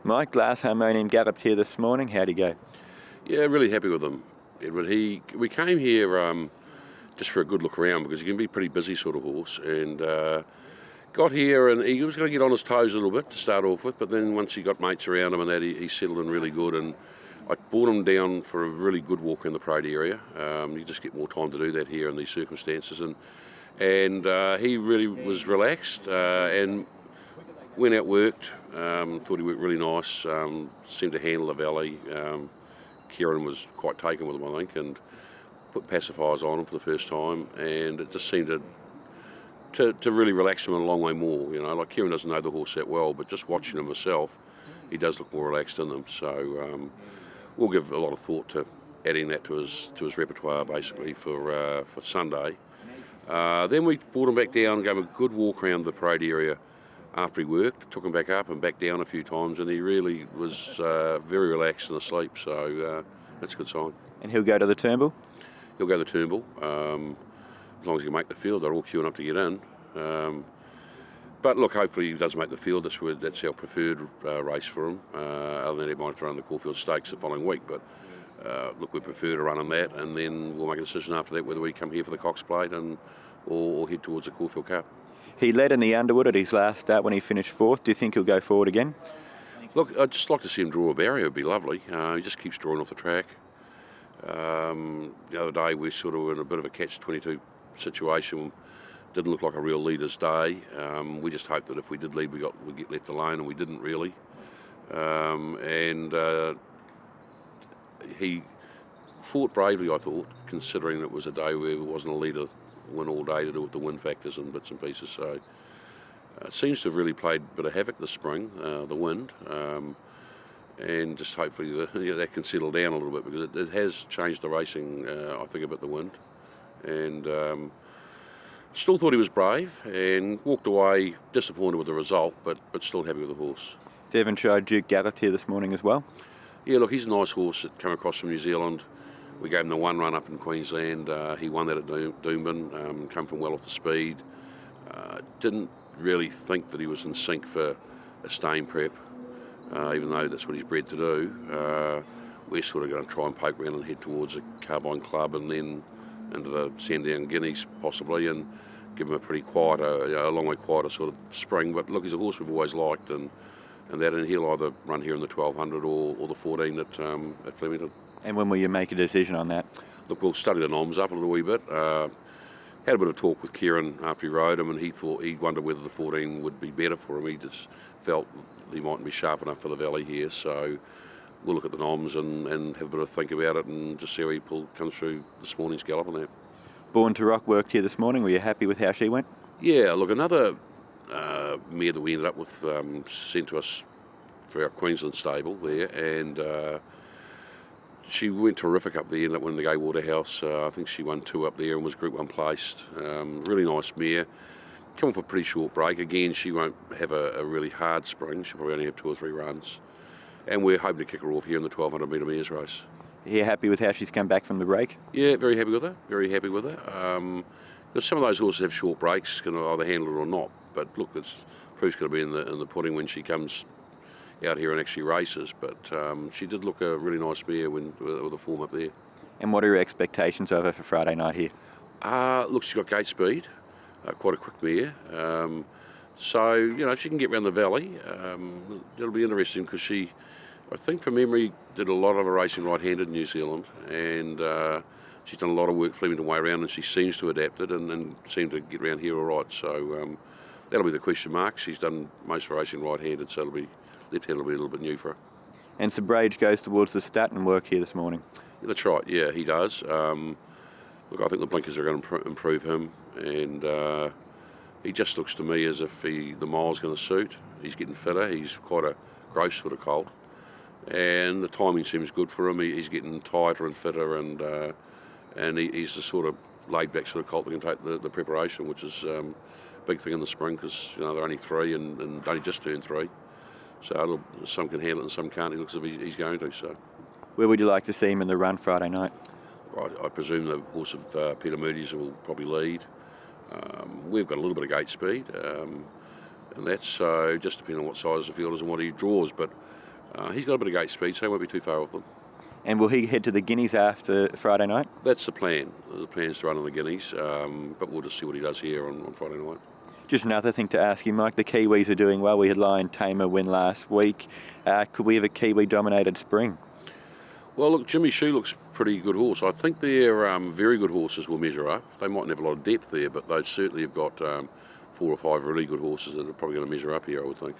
Mike, last harmonium galloped here this morning. How'd he go? Yeah, really happy with him, Edward. We came here just for a good look around because he can be a pretty busy sort of horse, and got here and he was going to get on his toes a little bit to start off with, but then once he got mates around him and that, he settled in really good, and I brought him down for a really good walk in the parade area. You just get more time to do that here in these circumstances, and he really was relaxed and went out, worked, thought he worked really nice, seemed to handle the valley. Kieran was quite taken with him, I think, and put pacifiers on him for the first time, and it just seemed to really relax him a long way more. You know, like Kieran doesn't know the horse that well, but just watching him myself, he does look more relaxed in them. So we'll give a lot of thought to adding that to his repertoire basically for Sunday. Then we brought him back down and gave him a good walk around the parade area after he worked, took him back up and back down a few times, and he really was very relaxed and asleep, so that's a good sign. And he'll go to the Turnbull? He'll go to the Turnbull. As long as he can make the field, they're all queuing up to get in. But look, hopefully he does make the field. That's our preferred race for him. Other than he might throw in the Caulfield Stakes the following week, but look, we prefer to run on that, and then we'll make a decision after that whether we come here for the Cox Plate or head towards the Caulfield Cup. He led in the Underwood at his last start when he finished fourth. Do you think he'll go forward again? Look, I'd just like to see him draw a barrier. It'd be lovely. He just keeps drawing off the track. The other day we sort of were in a bit of a catch-22 situation. Didn't look like a real leader's day. We just hoped that if we did lead, we'd get left alone, and we didn't really. He fought bravely, I thought, considering it was a day where there wasn't a leader win all day to do with the win factors and bits and pieces. So it seems to have really played a bit of havoc this spring, the wind, and just hopefully that can settle down a little bit, because it has changed the racing, I think, a bit, the wind. And still thought he was brave and walked away disappointed with the result, but still happy with the horse. Devonshire Duke galloped here this morning as well. Yeah, look, he's a nice horse that came across from New Zealand. We gave him the one run up in Queensland. He won that at Turnbull, come from well off the speed. Didn't really think that he was in sync for a staying prep, even though that's what he's bred to do. We're sort of going to try and poke around and head towards a Carbine Club and then into the Sandown Guineas possibly, and give him a pretty quiet, a long way quieter sort of spring. But look, he's a horse we've always liked, and he'll either run here in the 1200 or the 14 at Flemington. And when will you make a decision on that? Look, we'll study the noms up a little wee bit. Had a bit of talk with Kieran after he rode him, and he wondered whether the 14 would be better for him. He just felt he mightn't be sharp enough for the valley here, so we'll look at the noms and have a bit of think about it and just see how he comes through this morning's gallop on that. Born to Rock worked here this morning. Were you happy with how she went? Yeah, look, another mare that we ended up with sent to us for our Queensland stable there, and she went terrific up there, ended up winning the Gay Waterhouse. I think she won 2 up there and was Group 1 placed. Really nice mare. Coming for a pretty short break. Again, she won't have a really hard spring. She'll probably only have 2 or 3 runs. And we're hoping to kick her off here in the 1200 metre mares race. Are you happy with how she's come back from the break? Yeah, very happy with her. Very happy with her. Because some of those horses have short breaks, can either handle it or not. But look, it's proof's going to be in the pudding when she comes out here and actually races. But she did look a really nice mare with the form up there. And what are your expectations of her for Friday night here? Look, she's got gate speed, quite a quick mare. So, you know, if she can get around the valley, it'll be interesting, because she, I think from memory, did a lot of her racing right-handed in New Zealand, and she's done a lot of work Flemington way around, and she seems to adapt it and seem to get around here all right. So that'll be the question mark. She's done most of her racing right-handed, so left-handed will be a little bit new for her. And Sabrage goes towards the Staten work here this morning. Yeah, that's right, yeah, he does. Look, I think the blinkers are going to improve him, and he just looks to me as if the mile's going to suit. He's getting fitter. He's quite a gross sort of colt, and the timing seems good for him. He's getting tighter and fitter, and he's the sort of laid-back sort of colt that can take the preparation, which is a big thing in the spring, because they're only 3 and only just turned 3. So some can handle it and some can't. He looks as if he's going to. So, where would you like to see him in the run Friday night? I presume the horse of Peter Moody's will probably lead. We've got a little bit of gate speed, and that's just depending on what size the field is and what he draws. But He's got a bit of gate speed, so he won't be too far off them. And will he head to the Guineas after Friday night? That's the plan. The plan is to run on the Guineas, but we'll just see what he does here on Friday night. Just another thing to ask you, Mike. The Kiwis are doing well. We had Lion Tamer win last week. Could we have a Kiwi-dominated spring? Well, look, Jimmy Shue looks pretty good horse. I think their very good horses will measure up. They mightn't have a lot of depth there, but they certainly have got 4 or 5 really good horses that are probably going to measure up here, I would think.